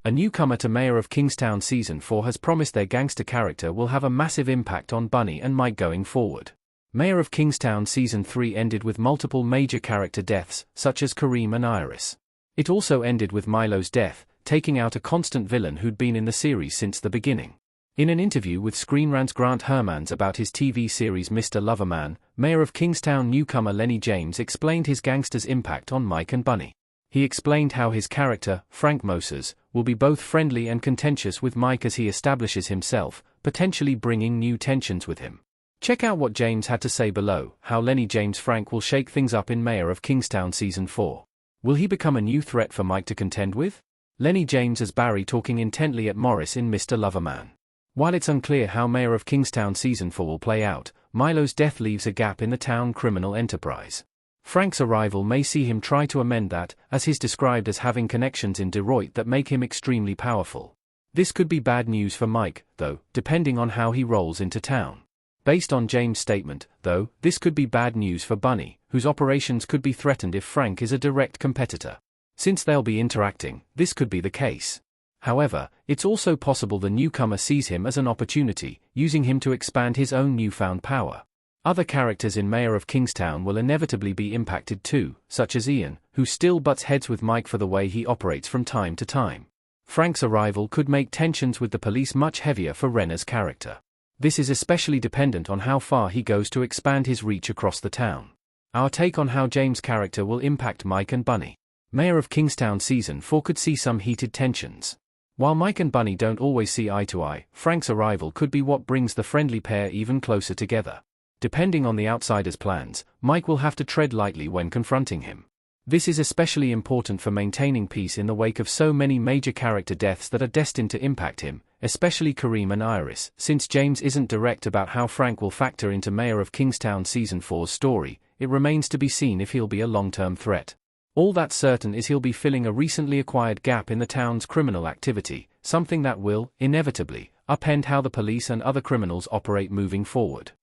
A newcomer to Mayor of Kingstown Season 4 has promised their gangster character will have a massive impact on Bunny and Mike going forward. Mayor of Kingstown Season 3 ended with multiple major character deaths, such as Kareem and Iris. It also ended with Milo's death, taking out a constant villain who'd been in the series since the beginning. In an interview with Screen Rant's Grant Hermans about his TV series Mr. Loverman, Mayor of Kingstown newcomer Lenny James explained his gangster's impact on Mike and Bunny. He explained how his character, Frank Moses, will be both friendly and contentious with Mike as he establishes himself, potentially bringing new tensions with him. Check out what James had to say below, how Lenny James Frank will shake things up in Mayor of Kingstown Season 4. Will he become a new threat for Mike to contend with? Lenny James as Barry talking intently at Morris in Mr. Loverman. While it's unclear how Mayor of Kingstown Season 4 will play out, Milo's death leaves a gap in the town criminal enterprise. Frank's arrival may see him try to amend that, as he's described as having connections in Detroit that make him extremely powerful. This could be bad news for Mike, though, depending on how he rolls into town. Based on James' statement, though, this could be bad news for Bunny, whose operations could be threatened if Frank is a direct competitor. Since they'll be interacting, this could be the case. However, it's also possible the newcomer sees him as an opportunity, using him to expand his own newfound power. Other characters in Mayor of Kingstown will inevitably be impacted too, such as Ian, who still butts heads with Mike for the way he operates from time to time. Frank's arrival could make tensions with the police much heavier for Renner's character. This is especially dependent on how far he goes to expand his reach across the town. Our take on how James' character will impact Mike and Bunny. Mayor of Kingstown Season 4 could see some heated tensions. While Mike and Bunny don't always see eye to eye, Frank's arrival could be what brings the friendly pair even closer together. Depending on the outsider's plans, Mike will have to tread lightly when confronting him. This is especially important for maintaining peace in the wake of so many major character deaths that are destined to impact him, especially Kareem and Iris. Since James isn't direct about how Frank will factor into Mayor of Kingstown Season 4's story, it remains to be seen if he'll be a long-term threat. All that's certain is he'll be filling a recently acquired gap in the town's criminal activity, something that will, inevitably, upend how the police and other criminals operate moving forward.